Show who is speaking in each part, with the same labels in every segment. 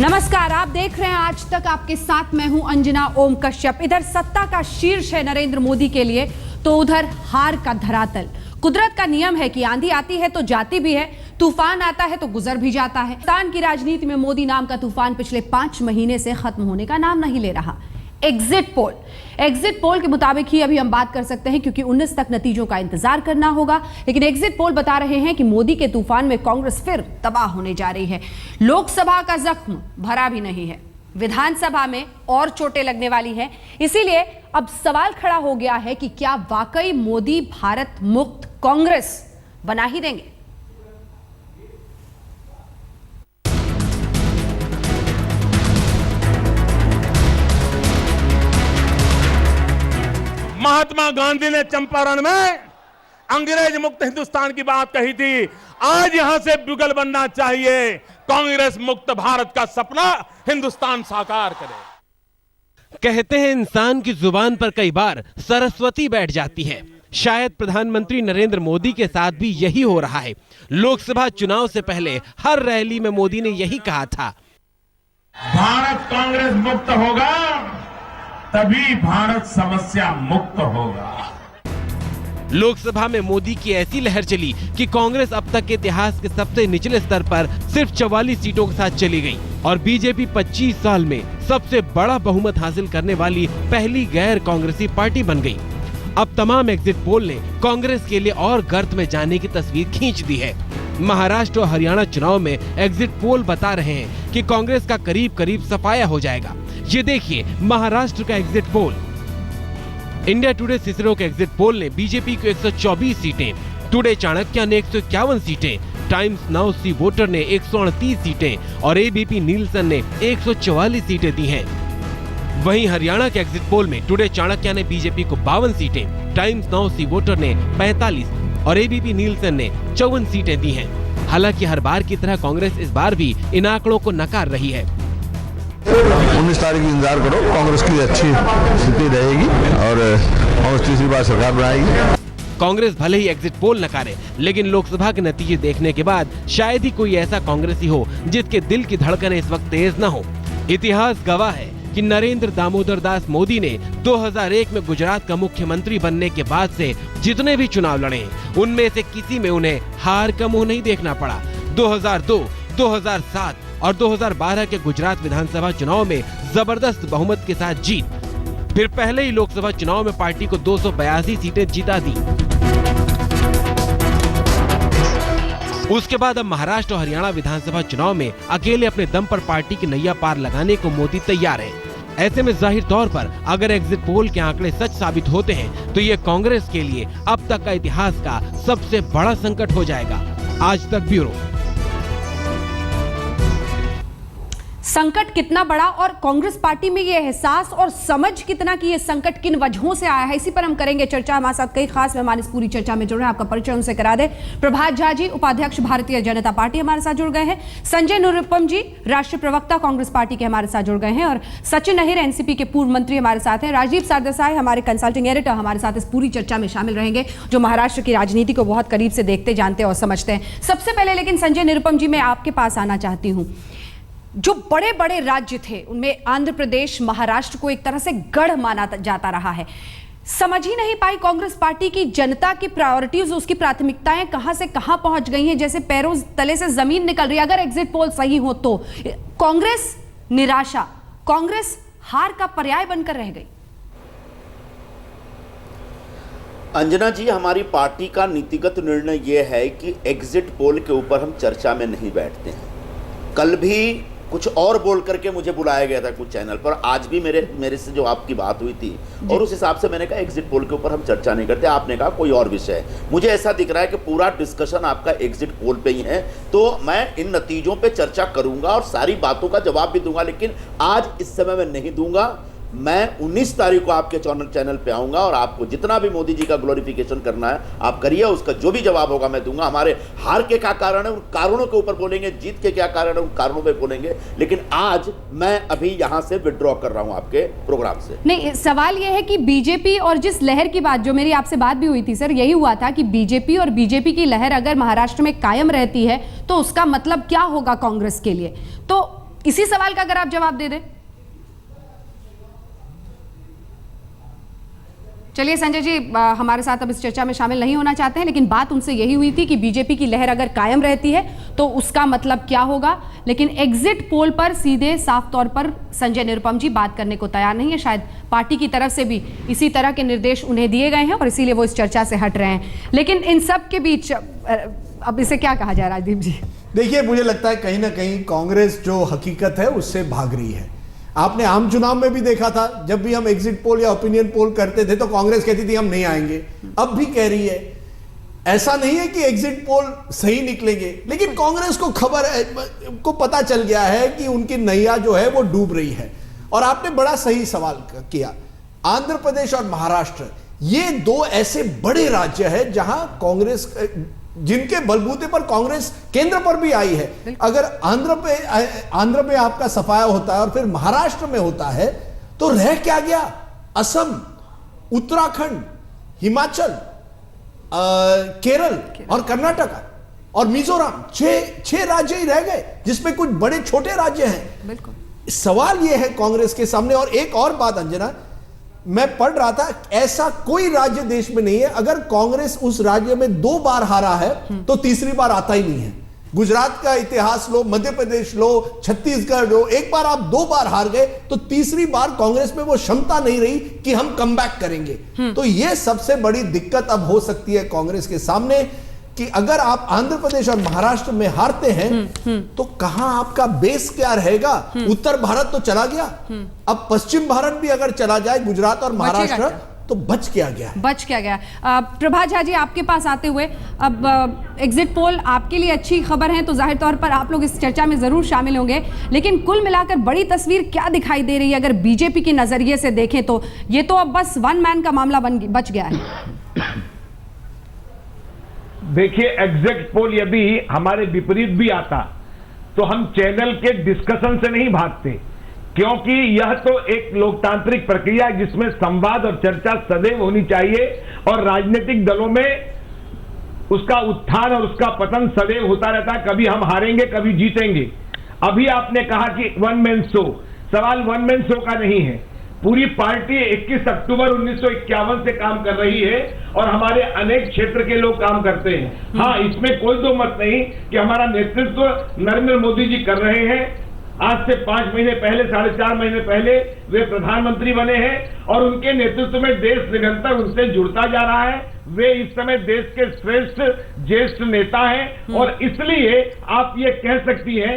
Speaker 1: नमस्कार, आप देख रहे हैं आज तक। आपके साथ मैं हूं अंजना ओम कश्यप। इधर सत्ता का शीर्ष है नरेंद्र मोदी के लिए, तो उधर हार का धरातल। कुदरत का नियम है कि आंधी आती है तो जाती भी है, तूफान आता है तो गुजर भी जाता है। हिंदुस्तान की राजनीति में मोदी नाम का तूफान पिछले 5 महीने से खत्म होने का नाम नहीं ले रहा। एग्जिट पोल के मुताबिक ही अभी हम बात कर सकते हैं, क्योंकि 19 तक नतीजों का इंतजार करना होगा। लेकिन एग्जिट पोल बता रहे हैं कि मोदी के तूफान में कांग्रेस फिर तबाह होने जा रही है। लोकसभा का जख्म भरा भी नहीं है, विधानसभा में और चोटें लगने वाली हैं। इसीलिए अब सवाल खड़ा हो गया है कि क्या वाकई मोदी भारत मुक्त कांग्रेस बना ही देंगे।
Speaker 2: महात्मा गांधी ने चंपारण में अंग्रेज मुक्त हिंदुस्तान की बात कही थी। आज यहां से बिगल बनना चाहिए। कांग्रेस मुक्त भारत का सपना हिंदुस्तान साकार करे।
Speaker 3: कहते हैं इंसान की जुबान पर कई बार सरस्वती बैठ जाती है। शायद प्रधानमंत्री नरेंद्र मोदी के साथ भी यही हो रहा है। लोकसभा चुनाव से पहले हर रैली में मोदी ने यही कहा था,
Speaker 2: भारत कांग्रेस मुक्त होगा तभी भारत समस्या मुक्त होगा।
Speaker 3: लोकसभा में मोदी की ऐसी लहर चली कि कांग्रेस अब तक के इतिहास के सबसे निचले स्तर पर सिर्फ 44 सीटों के साथ चली गई और बीजेपी 25 साल में सबसे बड़ा बहुमत हासिल करने वाली पहली गैर कांग्रेसी पार्टी बन गई। अब तमाम एग्जिट पोल ने कांग्रेस के लिए और गर्त में जाने की तस्वीर खींच दी है। महाराष्ट्र और हरियाणा चुनाव में एग्जिट पोल बता रहे हैं कि कांग्रेस का करीब करीब सफाया हो जाएगा। ये देखिए महाराष्ट्र का exit poll. India today Cicero के एग्जिट पोल ने बीजेपी को 124 सीटें, टुडे चाणक्य ने 151 सीटें, टाइम्स नाउ सी वोटर ने 138 सीटें और एबीपी नीलसन ने 144 सीटें दी हैं। वहीं हरियाणा के एग्जिट पोल में टुडे चाणक्य ने बीजेपी को 52 सीटें, टाइम्स नाउ सी वोटर ने 45 और एबीपी नीलसन ने 54 सीटें दी हैं। हालांकि हर बार की तरह कांग्रेस इस बार भी इन आंकड़ों को नकार रही है।
Speaker 4: 19 तारीख इंतजार करो, कांग्रेस की अच्छी स्थिति रहेगी और कांग्रेस तीसरी बार सरकार बनाएगी।
Speaker 3: कांग्रेस भले ही एग्जिट पोल नकारे, लेकिन लोकसभा के नतीजे देखने के बाद शायद ही कोई ऐसा कांग्रेसी हो जिसके दिल की धड़कनें इस वक्त तेज न हो। इतिहास गवाह है कि नरेंद्र दामोदर दास मोदी ने 2001 में गुजरात का मुख्यमंत्री बनने के बाद से जितने भी चुनाव लड़े, उनमें से किसी में उन्हें हार का मुंह नहीं देखना पड़ा। 2002, 2007 और 2012 के गुजरात विधानसभा चुनाव में जबरदस्त बहुमत के साथ जीत। फिर पहले ही लोकसभा चुनाव में पार्टी को 282 सीटें जिता दी। उसके बाद अब महाराष्ट्र और हरियाणा विधानसभा चुनाव में अकेले अपने दम पर पार्टी की नैया पार लगाने को मोदी तैयार है। ऐसे में जाहिर तौर पर अगर एग्जिट पोल के आंकड़े सच साबित होते हैं तो ये कांग्रेस के लिए अब तक का इतिहास का सबसे बड़ा संकट हो जाएगा। आज तक ब्यूरो।
Speaker 1: संकट कितना बड़ा और कांग्रेस पार्टी में ये एहसास और समझ कितना कि ये संकट किन वजहों से आया है, इसी पर हम करेंगे चर्चा। हमारे साथ कई खास मेहमान इस पूरी चर्चा में जुड़ रहे हैं। आपका परिचय उनसे करा दे। प्रभात झा जी, उपाध्यक्ष भारतीय जनता पार्टी, हमारे साथ जुड़ गए हैं। संजय निरुपम जी, राष्ट्रीय प्रवक्ता कांग्रेस पार्टी के, हमारे साथ जुड़ गए हैं। और सचिन अहिर, एनसीपी के पूर्व मंत्री, हमारे साथ हैं। राजीव सरदेसाई, हमारे कंसल्टिंग एडिटर, हमारे साथ इस पूरी चर्चा में शामिल रहेंगे, जो महाराष्ट्र की राजनीति को बहुत करीब से देखते, जानते और समझते हैं। सबसे पहले लेकिन संजय निरुपम जी, मैं आपके पास आना चाहती हूँ। जो बड़े बड़े राज्य थे उनमें आंध्र प्रदेश, महाराष्ट्र को एक तरह से गढ़ माना जाता रहा है। समझ ही नहीं पाई कांग्रेस पार्टी की जनता की प्रायोरिटीज, उसकी प्राथमिकताएं कहां से कहां पहुंच गई हैं, जैसे पैरों तले से जमीन निकल रही है। अगर एग्जिट पोल सही हो तो कांग्रेस निराशा, कांग्रेस हार का पर्याय बनकर रह गई।
Speaker 5: अंजना जी, हमारी पार्टी का नीतिगत निर्णय यह है कि एग्जिट पोल के ऊपर हम चर्चा में नहीं बैठते हैं। कल भी कुछ और बोल करके मुझे बुलाया गया था कुछ चैनल पर, आज भी मेरे से जो आपकी बात हुई थी और उस हिसाब से मैंने कहा एग्जिट पोल के ऊपर हम चर्चा नहीं करते। आपने कहा कोई और विषय है। मुझे ऐसा दिख रहा है कि पूरा डिस्कशन आपका एग्जिट पोल पे ही है, तो मैं इन नतीजों पे चर्चा करूंगा और सारी बातों का जवाब भी दूंगा, लेकिन आज इस समय मैं नहीं दूंगा। मैं 19 तारीख को आपके चैनल पे आऊंगा और आपको जितना भी मोदी जी का ग्लोरिफिकेशन करना है आप करिए, उसका जो भी जवाब होगा मैं दूंगा। हमारे हार के क्या कारण है उन कारणों के ऊपर बोलेंगे, जीत के क्या कारण है उन कारणों पे बोलेंगे, लेकिन आज मैं अभी यहां से विड्रॉ कर रहा हूं आपके प्रोग्राम से।
Speaker 1: नहीं, सवाल यह है कि बीजेपी और जिस लहर की बात, जो मेरी आपसे बात भी हुई थी सर, यही हुआ था कि बीजेपी और बीजेपी की लहर अगर महाराष्ट्र में कायम रहती है तो उसका मतलब क्या होगा कांग्रेस के लिए। तो इसी सवाल का अगर आप जवाब दे दें। चलिए संजय जी हमारे साथ अब इस चर्चा में शामिल नहीं होना चाहते हैं, लेकिन बात उनसे यही हुई थी कि बीजेपी की लहर अगर कायम रहती है तो उसका मतलब क्या होगा, लेकिन एग्जिट पोल पर सीधे साफ तौर पर संजय निरुपम जी बात करने को तैयार नहीं है। शायद पार्टी की तरफ से भी इसी तरह के निर्देश उन्हें दिए गए हैं और इसीलिए वो इस चर्चा से हट रहे हैं। लेकिन इन सब के बीच अब इसे क्या कहा जाए राजदीप जी?
Speaker 6: देखिए, मुझे लगता है कहीं ना कहीं कांग्रेस जो हकीकत है उससे भाग रही है। आपने आम चुनाव में भी देखा था, जब भी हम एग्जिट पोल या ओपिनियन पोल करते थे तो कांग्रेस कहती थी हम नहीं आएंगे, अब भी कह रही है। ऐसा नहीं है कि एग्जिट पोल सही निकलेंगे, लेकिन कांग्रेस को खबर है, को पता चल गया है कि उनकी नैया जो है वो डूब रही है। और आपने बड़ा सही सवाल किया, आंध्र प्रदेश और महाराष्ट्र ये दो ऐसे बड़े राज्य हैं जहां कांग्रेस, जिनके बलबूते पर कांग्रेस केंद्र पर भी आई है। अगर आंध्र पे आपका सफाया होता है और फिर महाराष्ट्र में होता है तो रह क्या गया? असम, उत्तराखंड, हिमाचल, केरल और कर्नाटका और मिजोरम, छह राज्य ही रह गए, जिसमें कुछ बड़े छोटे राज्य हैं।
Speaker 1: बिल्कुल
Speaker 6: सवाल यह है कांग्रेस के सामने। और एक और बात अंजना, मैं पढ़ रहा था, ऐसा कोई राज्य देश में नहीं है अगर कांग्रेस उस राज्य में 2 बार हारा है तो तीसरी बार आता ही नहीं है। गुजरात का इतिहास लो, मध्य प्रदेश लो, छत्तीसगढ़ लो, एक बार आप 2 बार हार गए तो तीसरी बार कांग्रेस में वो क्षमता नहीं रही कि हम कमबैक करेंगे। तो ये सबसे बड़ी दिक्कत अब हो सकती है कांग्रेस के सामने कि अगर आप आंध्र प्रदेश और महाराष्ट्र में हारते हैं तो कहां आपका बेस क्या रहेगा? उत्तर भारत तो चला गया, अब पश्चिम भारत भी अगर चला जाए, गुजरात और महाराष्ट्र, तो बच क्या गया?
Speaker 1: प्रभा झा जी आपके पास आते हुए, अब एग्जिट पोल आपके लिए अच्छी खबर है तो जाहिर तौर पर आप लोग इस चर्चा में जरूर शामिल होंगे, लेकिन कुल मिलाकर बड़ी तस्वीर क्या दिखाई दे रही है अगर बीजेपी के नजरिए से देखें तो? ये तो अब बस वन मैन का मामला बच गया है।
Speaker 7: देखिए, एग्जिट पोल यदि हमारे विपरीत भी आता तो हम चैनल के डिस्कशन से नहीं भागते, क्योंकि यह तो एक लोकतांत्रिक प्रक्रिया है जिसमें संवाद और चर्चा सदैव होनी चाहिए और राजनीतिक दलों में उसका उत्थान और उसका पतन सदैव होता रहता है। कभी हम हारेंगे, कभी जीतेंगे। अभी आपने कहा कि वन मैन शो, सवाल वन मैन शो का नहीं है। पूरी पार्टी 21 अक्टूबर 1951 से काम कर रही है और हमारे अनेक क्षेत्र के लोग काम करते हैं। हाँ, इसमें कोई दो मत नहीं कि हमारा नेतृत्व नरेंद्र मोदी जी कर रहे हैं। आज से 5 महीने पहले, 4.5 महीने पहले वे प्रधानमंत्री बने हैं और उनके नेतृत्व में देश निरंतर उनसे जुड़ता जा रहा है। वे इस समय देश के श्रेष्ठ ज्येष्ठ नेता हैं और इसलिए आप ये कह सकती हैं,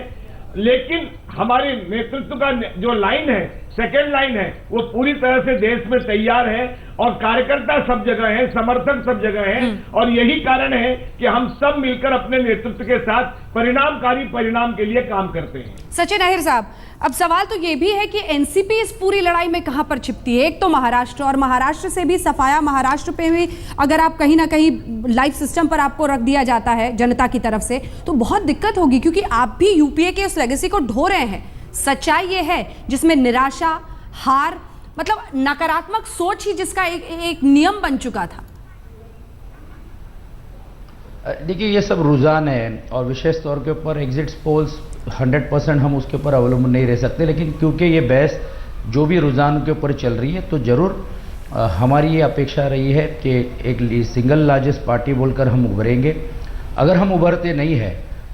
Speaker 7: लेकिन हमारे नेतृत्व का जो लाइन है, सेकेंड लाइन है, वो पूरी तरह से देश में तैयार है और कार्यकर्ता सब जगह हैं, समर्थक सब जगह हैं और यही कारण है कि हम सब मिलकर अपने नेतृत्व के साथ परिणामकारी परिणाम के लिए काम करते हैं।
Speaker 1: सचिन अहिर साहब, अब सवाल तो ये भी है कि एनसीपी इस पूरी लड़ाई में कहां पर छिपती है? एक तो महाराष्ट्र, और महाराष्ट्र से भी सफाया, महाराष्ट्र पे भी अगर आप कहीं ना कहीं लाइव सिस्टम पर आपको रख दिया जाता है जनता की तरफ से तो बहुत दिक्कत होगी, क्योंकि आप भी यूपीए के उस लेगेसी को ढो रहे हैं। सच्चाई ये है जिसमें निराशा, हार, मतलब नकारात्मक सोच ही जिसका एक नियम बन चुका था।
Speaker 8: देखिए, ये सब रुझान है और विशेष तौर के ऊपर एग्जिट पोल्स 100% हम उसके ऊपर अवलंबन नहीं रह सकते, लेकिन क्योंकि ये बहस जो भी रुझान के ऊपर चल रही है तो जरूर हमारी ये अपेक्षा रही है कि एक सिंगल लार्जेस्ट पार्टी बोलकर हम उभरेंगे। अगर हम उभरते नहीं है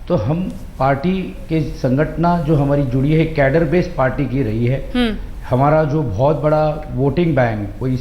Speaker 8: तो हम पार्टी के संगठना जो हमारी जुड़ी है कैडर बेस्ड पार्टी की रही है। हमारा जो बहुत बड़ा वोटिंग बैंक, कोई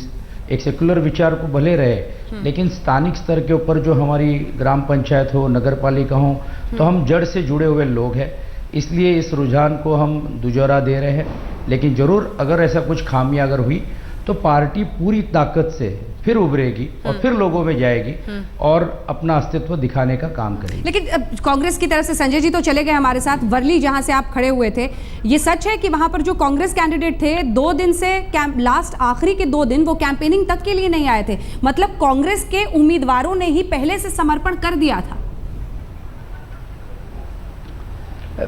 Speaker 8: एक सेकुलर विचार को भले रहे, लेकिन स्थानिक स्तर के ऊपर जो हमारी ग्राम पंचायत हो, नगर पालिका हो, तो हम जड़ से जुड़े हुए लोग हैं। इसलिए इस रुझान को हम दुजोरा दे रहे हैं, लेकिन जरूर अगर ऐसा कुछ खामियां अगर हुई तो पार्टी पूरी ताकत से फिर उभरेगी और फिर लोगों में जाएगी और अपना अस्तित्व दिखाने का काम करेगी।
Speaker 1: लेकिन कांग्रेस की तरफ से संजय जी तो चले गए हमारे साथ, वर्ली जहां से आप खड़े हुए थे, ये सच है कि वहां पर जो कांग्रेस कैंडिडेट थे 2 दिन से लास्ट आखिरी के 2 दिन वो कैंपेनिंग तक के लिए नहीं आए थे, मतलब कांग्रेस के उम्मीदवारों ने ही पहले से समर्पण कर दिया था?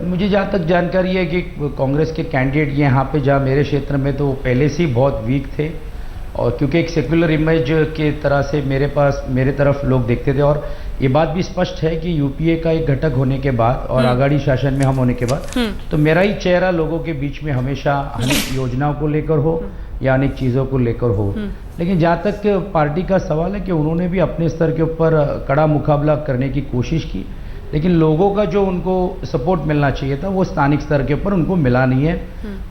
Speaker 8: मुझे जहाँ तक जानकारी है कि कांग्रेस के कैंडिडेट यहाँ पे, जहाँ मेरे क्षेत्र में, तो पहले से ही बहुत वीक थे और क्योंकि एक सेक्युलर इमेज के तरह से मेरे तरफ लोग देखते थे, और ये बात भी स्पष्ट है कि यूपीए का एक घटक होने के बाद और आगाड़ी शासन में हम होने के बाद तो मेरा ही चेहरा लोगों के बीच में हमेशा अनेक योजनाओं को लेकर हो या अनेक चीज़ों को लेकर हो। लेकिन जहाँ तक पार्टी का सवाल है कि उन्होंने भी अपने स्तर के ऊपर कड़ा मुकाबला करने की कोशिश की, लेकिन लोगों का जो उनको सपोर्ट मिलना चाहिए था वो स्थानिक स्तर के ऊपर उनको मिला नहीं है।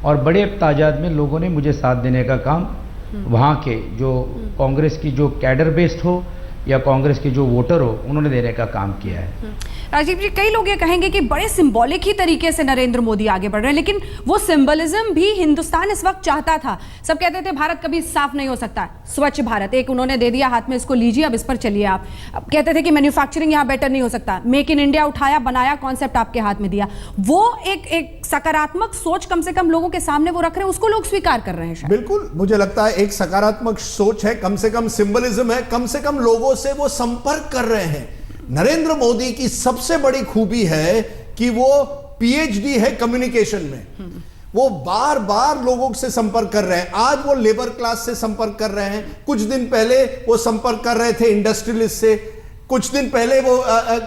Speaker 8: और बड़े तादाद में लोगों ने मुझे साथ देने का काम वहाँ के जो कांग्रेस की जो कैडर बेस्ड हो या कांग्रेस के जो वोटर हो उन्होंने देने का काम किया है।
Speaker 1: राजीव जी, कई लोग ये कहेंगे कि बड़े सिंबॉलिक ही तरीके से नरेंद्र मोदी आगे बढ़ रहे हैं, लेकिन वो सिंबलिज्म भी हिंदुस्तान इस वक्त चाहता था। सब कहते थे भारत कभी साफ नहीं हो सकता, स्वच्छ भारत एक उन्होंने दे दिया हाथ में, इसको लीजिए, अब इस पर चलिए आप। अब कहते थे कि मैन्युफैक्चरिंग यहाँ बेटर नहीं हो सकता, मेक इन इंडिया उठाया, बनाया, कॉन्सेप्ट आपके हाथ में दिया। वो एक सकारात्मक सोच कम से कम लोगों के सामने वो रख रहे हैं, उसको लोग स्वीकार कर रहे हैं शायद।
Speaker 6: बिल्कुल, मुझे लगता है एक सकारात्मक सोच है, कम से कम सिंबलिज्म है, कम से कम लोगों से वो संपर्क कर रहे हैं। नरेंद्र मोदी की सबसे बड़ी खूबी है कि वो पीएचडी है कम्युनिकेशन में। वो बार बार लोगों से संपर्क कर रहे हैं। आज वो लेबर क्लास से संपर्क कर रहे हैं, कुछ दिन पहले वो संपर्क कर रहे थे इंडस्ट्रियलिस्ट से, कुछ दिन पहले वो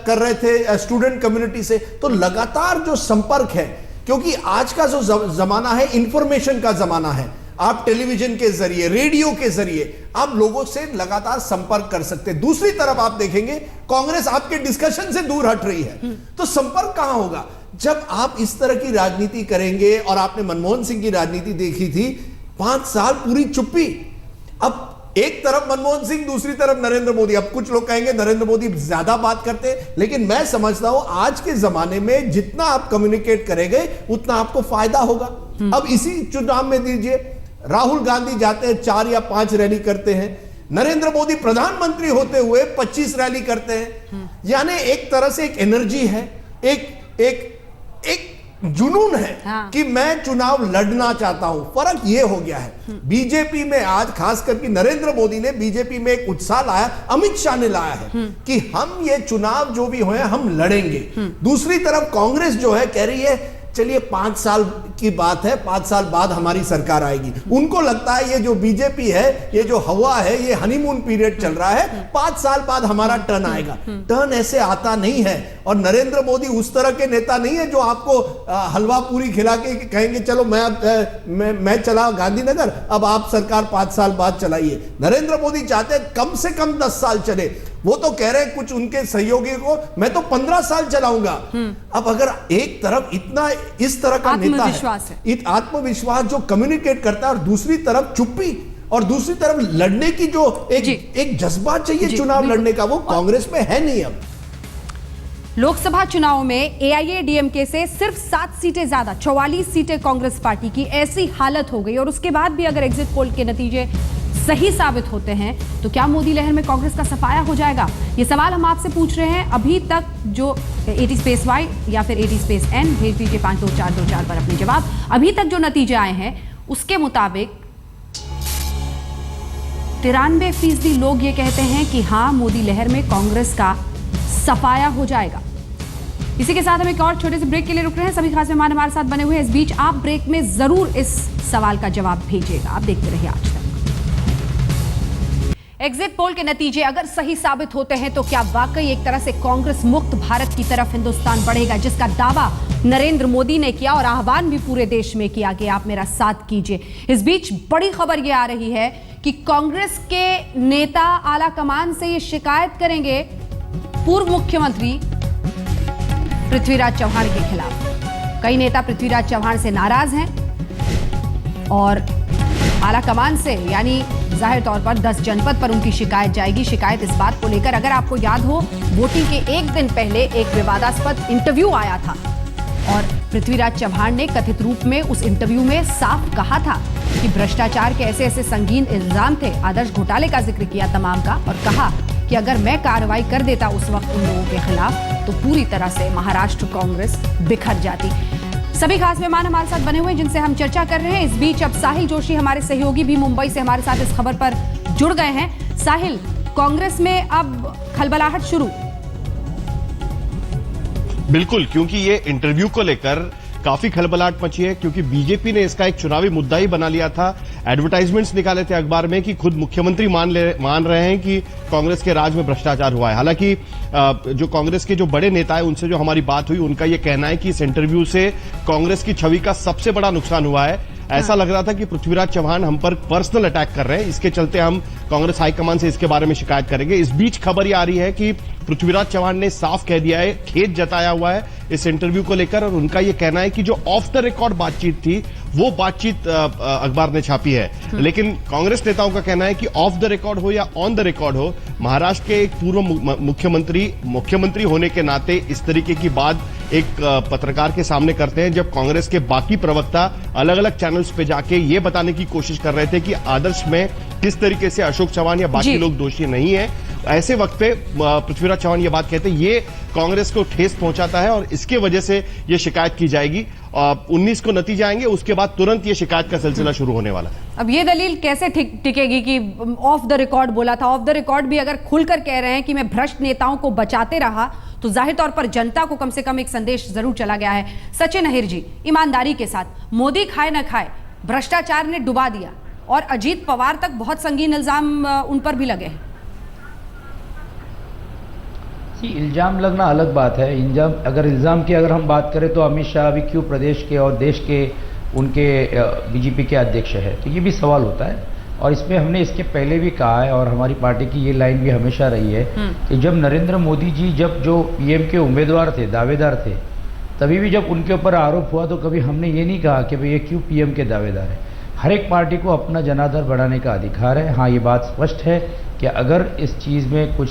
Speaker 6: कर रहे थे स्टूडेंट कम्युनिटी से। तो लगातार जो संपर्क है, क्योंकि आज का जो जमाना है इंफॉर्मेशन का जमाना है, आप टेलीविजन के जरिए, रेडियो के जरिए आप लोगों से लगातार संपर्क कर सकते हैं। दूसरी तरफ आप देखेंगे कांग्रेस आपके डिस्कशन से दूर हट रही है, तो संपर्क कहां होगा जब आप इस तरह की राजनीति करेंगे। और आपने मनमोहन सिंह की राजनीति देखी थी, 5 साल पूरी चुप्पी। अब एक तरफ मनमोहन सिंह, दूसरी तरफ नरेंद्र मोदी। अब कुछ लोग कहेंगे नरेंद्र मोदी ज्यादा बात करते हैं, लेकिन मैं समझता हूं आज के जमाने में जितना आप कम्युनिकेट करेंगे उतना आपको फायदा होगा। अब इसी चुनाव में दीजिए, राहुल गांधी जाते हैं 4 या 5 रैली करते हैं, नरेंद्र मोदी प्रधानमंत्री होते हुए 25 रैली करते हैं। यानी एक तरह से एक एनर्जी है, एक जुनून है कि मैं चुनाव लड़ना चाहता हूं। फर्क यह हो गया है बीजेपी में आज, खास करके नरेंद्र मोदी ने बीजेपी में एक उत्साह लाया, अमित शाह ने लाया है कि हम ये चुनाव जो भी होए हम लड़ेंगे। दूसरी तरफ कांग्रेस जो है कह रही है चलिए 5 साल की बात है, 5 साल बाद हमारी सरकार आएगी। उनको लगता है ये जो बीजेपी है, ये जो हवा है, ये हनीमून पीरियड चल रहा है, 5 साल बाद हमारा टर्न आएगा। टर्न ऐसे आता नहीं है। और नरेंद्र मोदी उस तरह के नेता नहीं है जो आपको हलवा पूरी खिला के कहेंगे चलो मैं चला गांधीनगर, अब आप सरकार 5 साल बाद चलाइए। नरेंद्र मोदी चाहते हैं कम से कम 10 साल चले। वो तो कह रहे हैं कुछ उनके सहयोगी को मैं तो 15 साल चलाऊंगा। अब अगर एक तरफ इतना इस तरह का नेता है, आत्मविश्वास जो कम्युनिकेट करता है, और दूसरी तरफ चुप्पी, और दूसरी तरफ लड़ने की जो एक जज्बा चाहिए चुनाव लड़ने का, वो कांग्रेस में है नहीं। अब
Speaker 1: लोकसभा चुनाव में एआईएडीएमके से सिर्फ 7 सीटें ज्यादा, 44 सीटें कांग्रेस पार्टी की, ऐसी हालत हो गई। और उसके बाद भी अगर एग्जिट पोल के नतीजे सही साबित होते हैं तो क्या मोदी लहर में कांग्रेस का सफाया हो जाएगा? ये सवाल हम आपसे पूछ रहे हैं। अभी तक जो 80 स्पेस वाई या फिर 80 स्पेस एन भेज दीजिए 52424 पर अपने जवाब। अभी तक जो नतीजे आए हैं उसके मुताबिक 93% लोग ये कहते हैं कि हाँ, मोदी लहर में कांग्रेस का सफाया हो जाएगा। इसी के साथ हम एक और छोटे से ब्रेक के लिए रुक रहे हैं। सभी खास मेहमान हमारे साथ बने हुए हैं। इस बीच आप ब्रेक में जरूर इस सवाल का जवाब भेजिएगा। आप देखते रहिए आज तक। एग्जिट पोल के नतीजे अगर सही साबित होते हैं तो क्या वाकई एक तरह से कांग्रेस मुक्त भारत की तरफ हिंदुस्तान बढ़ेगा, जिसका दावा नरेंद्र मोदी ने किया और आह्वान भी पूरे देश में किया कि आप मेरा साथ कीजिए। इस बीच बड़ी खबर यह आ रही है कि कांग्रेस के नेता आला कमान से ये शिकायत करेंगे पूर्व मुख्यमंत्री पृथ्वीराज चौहान के खिलाफ। कई नेता पृथ्वीराज चौहान से नाराज हैं और आला कमान से, यानी जाहिर तौर पर 10 जनपद पर उनकी शिकायत जाएगी। शिकायत इस बात को लेकर, अगर आपको याद हो, वोटिंग के एक दिन पहले एक विवादास्पद इंटरव्यू आया था और पृथ्वीराज चौहान ने कथित रूप में उस इंटरव्यू में साफ कहा था कि भ्रष्टाचार के ऐसे ऐसे संगीन इल्जाम थे, आदर्श घोटाले का जिक्र किया तमाम का, और कहा कि अगर मैं कार्रवाई कर देता उस वक्त उन लोगों के खिलाफ तो पूरी तरह से महाराष्ट्र कांग्रेस बिखर जाती। सभी खास मेहमान हमारे साथ बने हुए हैं जिनसे हम चर्चा कर रहे हैं। इस बीच अब साहिल जोशी हमारे सहयोगी भी मुंबई से हमारे साथ इस खबर पर जुड़ गए हैं। साहिल, कांग्रेस में अब खलबलाहट शुरू।
Speaker 9: बिल्कुल, क्योंकि ये इंटरव्यू को लेकर काफी खलबलाहट मची है, क्योंकि बीजेपी ने इसका एक चुनावी मुद्दा ही बना लिया था। एडवर्टाइजमेंट्स निकाले थे अखबार में कि खुद मुख्यमंत्री मान रहे हैं कि कांग्रेस के राज में भ्रष्टाचार हुआ है। हालांकि जो कांग्रेस के जो बड़े नेता है उनसे जो हमारी बात हुई, उनका यह कहना है कि इस इंटरव्यू से कांग्रेस की छवि का सबसे बड़ा नुकसान हुआ है। ऐसा लग रहा था कि पृथ्वीराज चौहान हम पर पर्सनल अटैक कर रहे हैं, इसके चलते हम कांग्रेस हाईकमान से इसके बारे में शिकायत करेंगे। इस बीच खबर ये आ रही है कि पृथ्वीराज चौहान ने साफ कह दिया है, खेद जताया हुआ है इस इंटरव्यू को लेकर, और उनका यह कहना है कि जो ऑफ द रिकॉर्ड बातचीत थी वो बातचीत अखबार ने छापी है। लेकिन कांग्रेस नेताओं का कहना है कि ऑफ द रिकॉर्ड हो या ऑन द रिकॉर्ड हो, महाराष्ट्र के एक पूर्व मुख्यमंत्री होने के नाते इस तरीके की बात एक पत्रकार के सामने करते हैं, जब कांग्रेस के बाकी प्रवक्ता अलग अलग चैनल्स पे जाके ये बताने की कोशिश कर रहे थे कि आदर्श में किस तरीके से अशोक चौहान या बाकी लोग दोषी नहीं है। ऐसे वक्त पे पृथ्वीराज चौहान ये बात कहते हैं, ये कांग्रेस को ठेस पहुंचाता है और इसके वजह से ये शिकायत की जाएगी। 19 को नतीजे आएंगे, उसके बाद तुरंत ये शिकायत का सिलसिला शुरू होने वाला है।
Speaker 1: अब ये दलील कैसे टिकेगी कि ऑफ द रिकॉर्ड बोला था? ऑफ द रिकॉर्ड भी अगर खुलकर कह रहे हैं कि मैं भ्रष्ट नेताओं को बचाते रहा, तो जाहिर तौर पर जनता को कम से कम एक संदेश जरूर चला गया है। सचिन अहिर जी, ईमानदारी के साथ, मोदी खाए न खाए, भ्रष्टाचार ने डुबा दिया और अजीत पवार तक बहुत संगीन इल्जाम उन पर भी लगे हैं।
Speaker 8: इल्जाम लगना अलग बात है। इल्जाम की अगर हम बात करें तो अमित शाह अभी क्यों प्रदेश के और देश के उनके बीजेपी के अध्यक्ष है, तो ये भी सवाल होता है। और इसमें हमने इसके पहले भी कहा है और हमारी पार्टी की ये लाइन भी हमेशा रही है कि जब नरेंद्र मोदी जी जो पीएम के उम्मीदवार थे, दावेदार थे, तभी भी जब उनके ऊपर आरोप हुआ तो कभी हमने ये नहीं कहा कि भाई ये क्यों पीएम के दावेदार है। हर एक पार्टी को अपना जनाधार बढ़ाने का अधिकार है। हाँ, ये बात स्पष्ट है कि अगर इस चीज़ में कुछ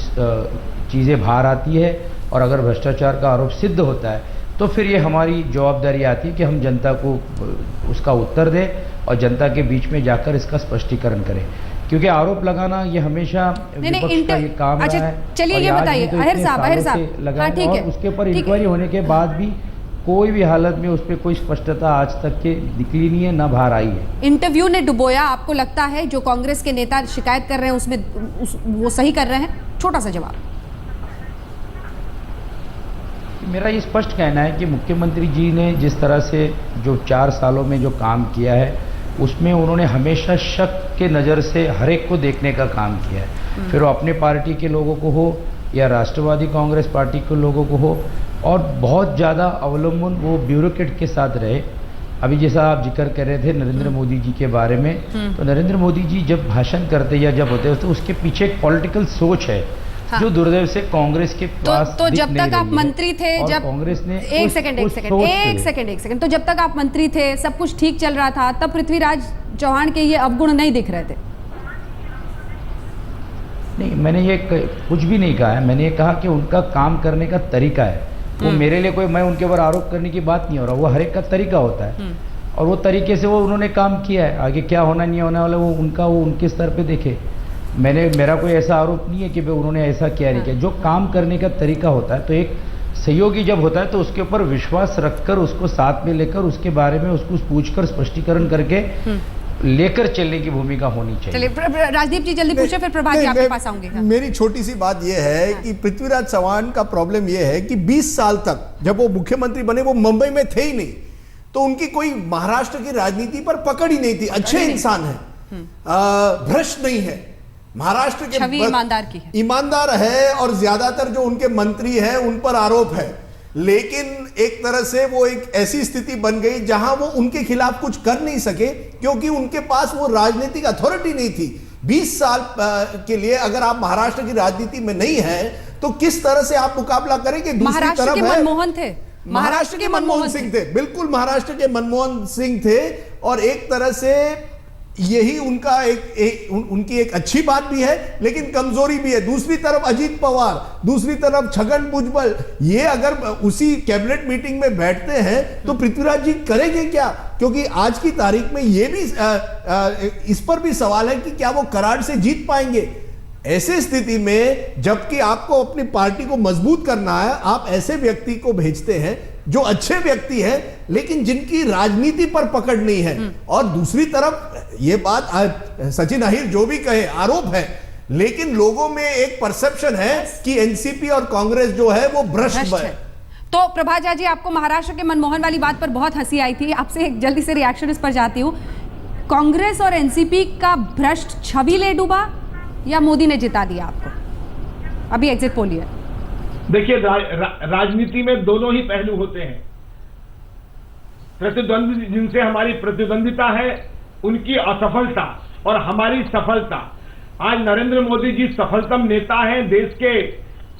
Speaker 8: चीज़ें बाहर आती है और अगर भ्रष्टाचार का आरोप सिद्ध होता है तो फिर ये हमारी जवाबदारी आती है कि हम जनता को उसका उत्तर दें और जनता के बीच में जाकर इसका स्पष्टीकरण करें, क्योंकि आरोप लगाना ये हमेशा विपक्ष का ये काम रहा है।
Speaker 1: चलिए ये बताइए अहिर साहब, हाँ ठीक है,
Speaker 8: उसके ऊपर इंक्वायरी होने के बाद भी कोई भी हालत में उस पर कोई स्पष्टता आज तक के निकली नहीं है, ना बाहर आई है।
Speaker 1: इंटरव्यू ने डुबोया, आपको लगता है जो कांग्रेस के नेता शिकायत कर रहे हैं उसमें वो सही कर रहे हैं? छोटा सा जवाब।
Speaker 8: मेरा ये स्पष्ट कहना है कि मुख्यमंत्री जी ने जिस तरह से जो 4 सालों में जो काम किया है उसमें उन्होंने हमेशा शक के नज़र से हर एक को देखने का काम किया है, फिर वो अपने पार्टी के लोगों को हो या राष्ट्रवादी कांग्रेस पार्टी के लोगों को हो, और बहुत ज़्यादा अवलंबन वो ब्यूरोक्रेट के साथ रहे। अभी जैसा आप जिक्र कर रहे थे नरेंद्र मोदी जी के बारे में, तो नरेंद्र मोदी जी जब भाषण करते या जब होते तो उसके पीछे एक पॉलिटिकल सोच है जो दुर्दैव से कांग्रेस के पास
Speaker 1: तो जब तक आप मंत्री थे, जब
Speaker 8: कांग्रेस ने
Speaker 1: एक सेकंड तो जब तक आप मंत्री थे सब कुछ ठीक चल रहा था, तब पृथ्वीराज चौहान के ये अवगुण नहीं दिख रहे थे?
Speaker 8: नहीं, मैंने ये कुछ भी नहीं कहा है। मैंने ये कहा कि उनका काम करने का तरीका है वो मेरे लिए कोई, मैं उनके ऊपर आरोप करने की बात नहीं हो रहा, वो हर एक का तरीका होता है और वो तरीके से वो उन्होंने काम किया है। आगे क्या होना नहीं होने वाला वो उनके स्तर पे देखे। मेरा कोई ऐसा आरोप नहीं है कि भाई उन्होंने ऐसा किया नहीं किया। जो काम करने का तरीका होता है, तो एक सहयोगी जब होता है तो उसके ऊपर विश्वास रखकर उसको साथ में लेकर उसके बारे में उसको पूछकर स्पष्टीकरण करके लेकर चलने की भूमिका होनी चाहिए।
Speaker 1: चलिए राजदीप जी जल्दी पूछे, फिर प्रभात जी आपके पास आऊंगे।
Speaker 6: मेरी छोटी सी बात यह है कि पृथ्वीराज चौहान का प्रॉब्लम यह है कि 20 साल तक जब वो मुख्यमंत्री बने वो मुंबई में थे ही नहीं, तो उनकी कोई महाराष्ट्र की राजनीति पर पकड़ ही नहीं थी। अच्छे इंसान है, भ्रष्ट नहीं है, महाराष्ट्र के
Speaker 1: छवि ईमानदार की है,
Speaker 6: ईमानदार है, और ज्यादातर जो उनके मंत्री हैं उन पर आरोप है। लेकिन एक तरह से वो एक ऐसी स्थिति बन गई जहां वो उनके खिलाफ कुछ कर नहीं सके क्योंकि उनके पास वो राजनीतिक अथॉरिटी नहीं थी। 20 साल के लिए अगर आप महाराष्ट्र की राजनीति में नहीं है तो किस तरह से आप मुकाबला करेंगे? दूसरी तरफ है
Speaker 1: मनमोहन थे,
Speaker 6: महाराष्ट्र के मनमोहन सिंह थे, बिल्कुल महाराष्ट्र के मनमोहन सिंह थे, और एक तरह से यही उनका उनकी एक अच्छी बात भी है लेकिन कमजोरी भी है। दूसरी तरफ अजीत पवार, दूसरी तरफ छगन भुजबल, ये अगर उसी कैबिनेट मीटिंग में बैठते हैं तो पृथ्वीराज जी करेंगे क्या? क्योंकि आज की तारीख में ये भी इस पर भी सवाल है कि क्या वो करार से जीत पाएंगे। ऐसे स्थिति में जबकि आपको अपनी पार्टी को मजबूत करना है, आप ऐसे व्यक्ति को भेजते हैं जो अच्छे व्यक्ति हैं लेकिन जिनकी राजनीति पर पकड़ नहीं है। और दूसरी तरफ ये बात सचिन अहिर जो भी कहे आरोप है, लेकिन लोगों में एक परसेप्शन है कि एनसीपी और कांग्रेस जो है वो भ्रष्ट है।
Speaker 1: तो प्रभात जी, आपको महाराष्ट्र के मनमोहन वाली बात पर बहुत हंसी आई थी, आपसे एक जल्दी से रिएक्शन इस पर जाती हूं। कांग्रेस और एनसीपी का भ्रष्ट छवि ले डूबा या मोदी ने जिता दिया आपको? अभी एग्जिट पोल है।
Speaker 7: देखिए, राजनीति में दोनों ही पहलू होते हैं। प्रतिद्वंदी जिनसे हमारी प्रतिद्वंदिता है उनकी असफलता और हमारी सफलता। आज नरेंद्र मोदी जी सफलतम नेता हैं, देश के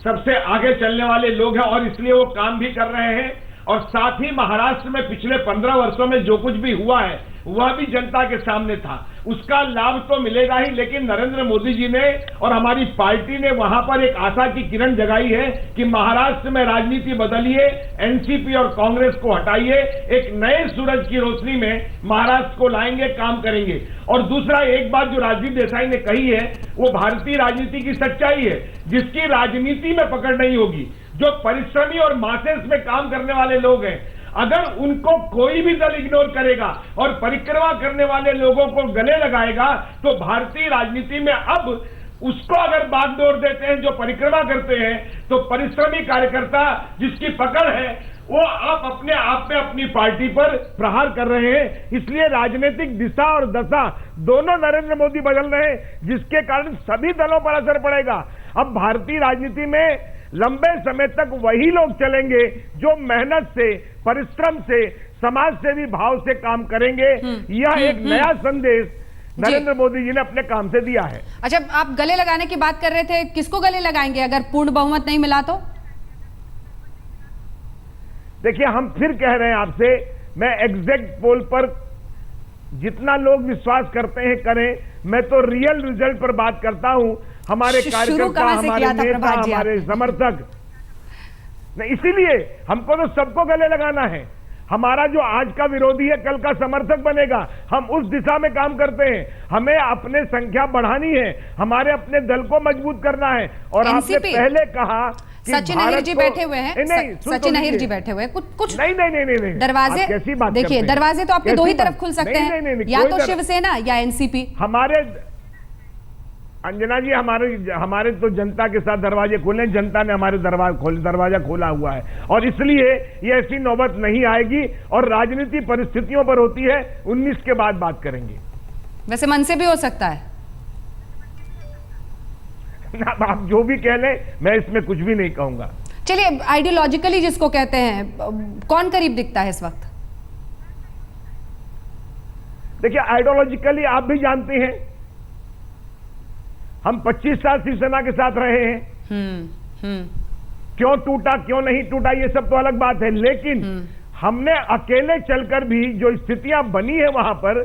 Speaker 7: सबसे आगे चलने वाले लोग हैं और इसलिए वो काम भी कर रहे हैं। और साथ ही महाराष्ट्र में पिछले 15 वर्षों में जो कुछ भी हुआ है वह भी जनता के सामने था, उसका लाभ तो मिलेगा ही। लेकिन नरेंद्र मोदी जी ने और हमारी पार्टी ने वहां पर एक आशा की किरण जगाई है कि महाराष्ट्र में राजनीति बदलिए, एनसीपी और कांग्रेस को हटाइए, एक नए सूरज की रोशनी में महाराष्ट्र को लाएंगे, काम करेंगे। और दूसरा, एक बात जो राजदीप देसाई ने कही है वो भारतीय राजनीति की सच्चाई है, जिसकी राजनीति में पकड़ नहीं होगी, जो परिश्रमी और मासेस में काम करने वाले लोग हैं, अगर उनको कोई भी दल इग्नोर करेगा और परिक्रमा करने वाले लोगों को गले लगाएगा तो भारतीय राजनीति में अब उसको अगर बागडोर देते हैं जो परिक्रमा करते हैं, तो परिश्रमी कार्यकर्ता जिसकी पकड़ है वो आप अपने आप में अपनी पार्टी पर प्रहार कर रहे हैं। इसलिए राजनीतिक दिशा और दशा दोनों नरेंद्र मोदी बदल रहे हैं, जिसके कारण सभी दलों पर असर पड़ेगा। अब भारतीय राजनीति में लंबे समय तक वही लोग चलेंगे जो मेहनत से, परिश्रम से, समाज सेवी भाव से काम करेंगे। यह एक नया संदेश नरेंद्र मोदी जी ने अपने काम से दिया है।
Speaker 1: अच्छा, आप गले लगाने की बात कर रहे थे, किसको गले लगाएंगे अगर पूर्ण बहुमत नहीं मिला तो?
Speaker 7: देखिए, हम फिर कह रहे हैं आपसे, मैं एग्जैक्ट पोल पर जितना लोग विश्वास करते हैं करें, मैं तो रियल रिजल्ट पर बात करता हूं। हमारे कार्यकर्ता, हमारे नेता, हमारे समर्थक, इसीलिए हमको तो सबको गले लगाना है। हमारा जो आज का विरोधी है कल का समर्थक बनेगा, हम उस दिशा में काम करते हैं। हमें अपने संख्या बढ़ानी है, हमारे अपने दल को मजबूत करना है। और आपने पहले कहा कि
Speaker 1: सचिन अहिर जी बैठे हुए हैं, सचिन अहिर जी बैठे हुए हैं, कुछ
Speaker 7: नहीं
Speaker 1: दरवाजे, देखिए दरवाजे तो आपके दो ही तरफ खुल सकते हैं, या तो शिवसेना या एनसीपी।
Speaker 7: हमारे अंजना जी, हमारे तो जनता के साथ दरवाजे खोले, जनता ने हमारे दरवाजा खोला हुआ है और इसलिए ये ऐसी नौबत नहीं आएगी। और राजनीति परिस्थितियों पर होती है, 19 के बाद बात करेंगे।
Speaker 1: वैसे मन से भी हो सकता है
Speaker 7: ना, आप जो भी कह लें, मैं इसमें कुछ भी नहीं कहूंगा।
Speaker 1: चलिए, आइडियोलॉजिकली जिसको कहते हैं, कौन करीब दिखता है इस वक्त?
Speaker 7: देखिए, आइडियोलॉजिकली आप भी जानते हैं, हम 25 साल शिवसेना के साथ रहे हैं। क्यों टूटा, क्यों नहीं टूटा, ये सब तो अलग बात है। लेकिन हमने अकेले चलकर भी जो स्थितियां बनी है वहां पर,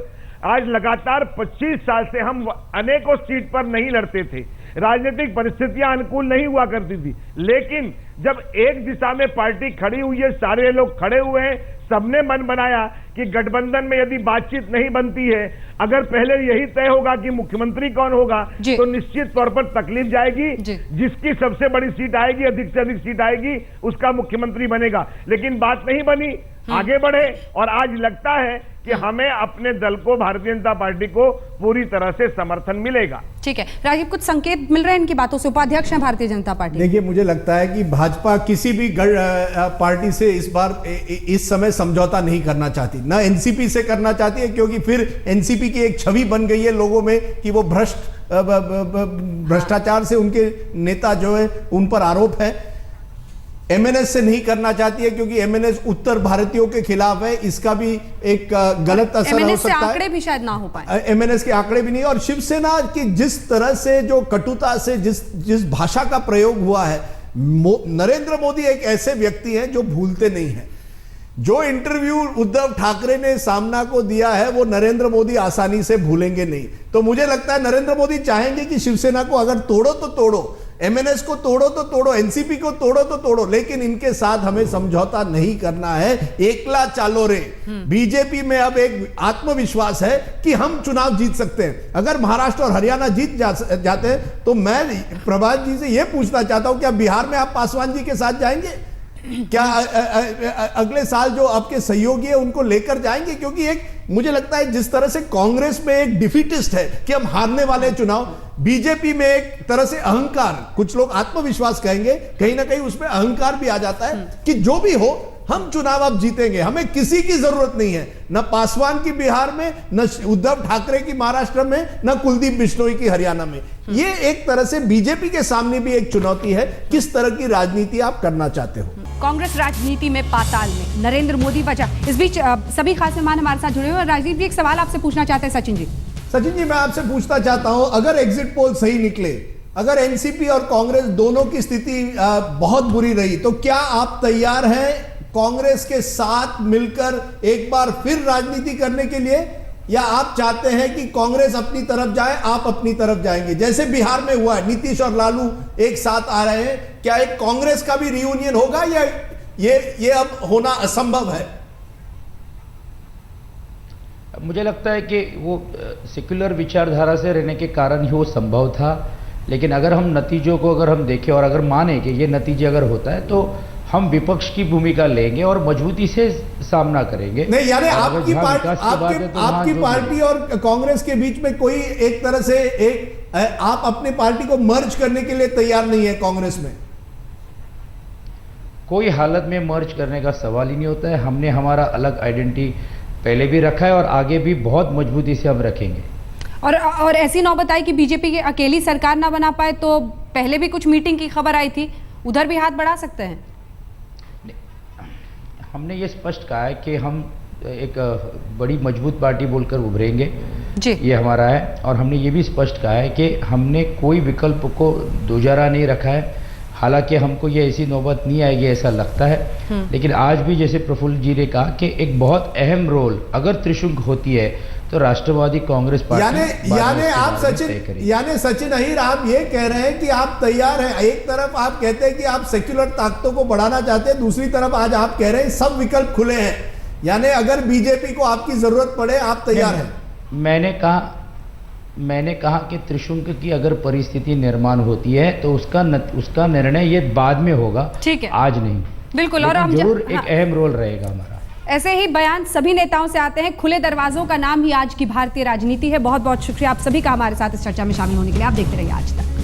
Speaker 7: आज लगातार 25 साल से हम अनेकों सीट पर नहीं लड़ते थे, राजनीतिक परिस्थितियां अनुकूल नहीं हुआ करती थी। लेकिन जब एक दिशा में पार्टी खड़ी हुई है, सारे लोग खड़े हुए हैं, सबने मन बनाया कि गठबंधन में यदि बातचीत नहीं बनती है, अगर पहले यही तय होगा कि मुख्यमंत्री कौन होगा, तो निश्चित तौर पर तकलीफ जाएगी। जिसकी सबसे बड़ी सीट आएगी, अधिक से अधिक सीट आएगी, उसका मुख्यमंत्री बनेगा। लेकिन बात नहीं बनी, आगे बढ़े और आज लगता है कि हमें अपने दल को, भारतीय जनता पार्टी को पूरी तरह से समर्थन मिलेगा।
Speaker 1: ठीक है राजीव, कुछ संकेत मिल रहे हैं इनकी बातों से? उपाध्यक्ष हैं भारतीय जनता पार्टी।
Speaker 6: देखिए, मुझे लगता है कि भाजपा किसी भी पार्टी से इस बार इस समय समझौता नहीं करना चाहती, ना एनसीपी से करना चाहती है, क्योंकि फिर एनसीपी की एक छवि बन गई है लोगों में कि वो भ्रष्टाचार से उनके नेता जो है उन पर आरोप है। एमएनएस से नहीं करना चाहती है क्योंकि एमएनएस उत्तर भारतीयों के खिलाफ है, इसका भी एक गलत असर हो सकता है।
Speaker 1: आंकड़े भी शायद ना हो पाए,
Speaker 6: एमएनएस के आंकड़े भी नहीं। और शिवसेना की जिस तरह से जो कटुता से जिस भाषा का प्रयोग हुआ है, नरेंद्र मोदी एक ऐसे व्यक्ति हैं जो भूलते नहीं हैं। जो इंटरव्यू उद्धव ठाकरे ने सामना को दिया है वो नरेंद्र मोदी आसानी से भूलेंगे नहीं। तो मुझे लगता है नरेंद्र मोदी चाहेंगे कि शिवसेना को अगर तोड़ो तो तोड़ो, एमएनएस को तोड़ो तो तोड़ो, एनसीपी को तोड़ो तो तोड़ो, लेकिन इनके साथ हमें समझौता नहीं करना है। एकला चालो रे। बीजेपी में अब एक आत्मविश्वास है कि हम चुनाव जीत सकते हैं। अगर महाराष्ट्र और हरियाणा जीत जाते हैं तो मैं प्रभात जी से यह पूछना चाहता हूं, क्या बिहार में आप पासवान जी के साथ जाएंगे? क्या अगले साल जो आपके सहयोगी है उनको लेकर जाएंगे? क्योंकि एक मुझे लगता है जिस तरह से कांग्रेस में एक डिफीटिस्ट है कि हम हारने वाले चुनाव, बीजेपी में एक तरह से अहंकार, कुछ लोग आत्मविश्वास कहेंगे, कहीं ना कहीं उसमें अहंकार भी आ जाता है कि जो भी हो हम चुनाव अब जीतेंगे, हमें किसी की जरूरत नहीं है, न पासवान की बिहार में, न उद्धव ठाकरे की महाराष्ट्र में, न कुलदीप बिश्नोई की हरियाणा में। ये एक तरह से बीजेपी के सामने भी एक चुनौती है, किस तरह की राजनीति आप करना चाहते हो।
Speaker 1: कांग्रेस राजनीति में पाताल में, नरेंद्र मोदी वजह। इस बीच सभी खास मेहमान हमारे साथ जुड़े हुए हैं। राजीव जी, एक सवाल आपसे पूछना चाहते हैं। सचिन जी,
Speaker 6: मैं आपसे पूछना चाहता हूं, अगर एग्जिट पोल सही निकले, अगर एनसीपी और कांग्रेस दोनों की स्थिति बहुत बुरी रही, तो क्या आप तैयार हैं कांग्रेस के साथ मिलकर एक बार फिर राजनीति करने के लिए, या आप चाहते हैं कि कांग्रेस अपनी तरफ जाए, आप अपनी तरफ जाएंगे? जैसे बिहार में हुआ, नीतीश और लालू एक साथ आ रहे हैं, क्या एक कांग्रेस का भी रियूनियन होगा, या ये अब होना असंभव है?
Speaker 8: मुझे लगता है कि वो सेक्युलर विचारधारा से रहने के कारण ही वो संभव था, लेकिन अगर हम नतीजों को अगर हम देखें और अगर माने कि ये नतीजे अगर होता है, तो हम विपक्ष की भूमिका लेंगे और मजबूती से सामना करेंगे।
Speaker 6: नहीं, यानी आपकी पार्टी और कांग्रेस के बीच में कोई एक तरह से आप अपनी पार्टी को मर्ज करने के लिए तैयार नहीं है कांग्रेस में?
Speaker 8: कोई हालत में मर्ज करने का सवाल ही नहीं होता है। हमने हमारा अलग आइडेंटिटी पहले भी रखा है और आगे भी बहुत मजबूती से हम रखेंगे।
Speaker 1: और ऐसी नौबत आई कि बीजेपी की अकेली सरकार ना बना पाए, तो पहले भी कुछ मीटिंग की खबर आई थी, उधर भी हाथ बढ़ा सकते हैं?
Speaker 8: हमने ये स्पष्ट कहा है कि हम एक बड़ी मजबूत पार्टी बोलकर उभरेंगे जी, ये हमारा है। और हमने ये भी स्पष्ट कहा है कि हमने कोई विकल्प को दोजारा नहीं रखा है। हालांकि हमको ये ऐसी नौबत नहीं आएगी ऐसा लगता है, लेकिन आज भी जैसे प्रफुल्ल जी ने कहा कि एक बहुत अहम रोल अगर त्रिशंकु होती है तो राष्ट्रवादी कांग्रेस पार्टी
Speaker 6: यानी सचिन अहीर, आप ये कह रहे हैं कि आप तैयार हैं। एक तरफ आप कहते हैं कि आप सेक्युलर ताकतों को बढ़ाना चाहते हैं, दूसरी तरफ आज आप कह रहे हैं सब विकल्प खुले हैं, यानी अगर बीजेपी को आपकी जरूरत पड़े आप तैयार हैं।
Speaker 8: मैंने कहा कि त्रिशंकु की अगर परिस्थिति निर्माण होती है तो उसका निर्णय ये बाद में होगा, ठीक है, आज नहीं।
Speaker 1: बिल्कुल, और हम
Speaker 8: जरूर एक अहम रोल रहेगा हमारा।
Speaker 1: ऐसे ही बयान सभी नेताओं से आते हैं। खुले दरवाजों का नाम ही आज की भारतीय राजनीति है। बहुत बहुत शुक्रिया आप सभी का हमारे साथ इस चर्चा में शामिल होने के लिए। आप देखते रहिए आज तक।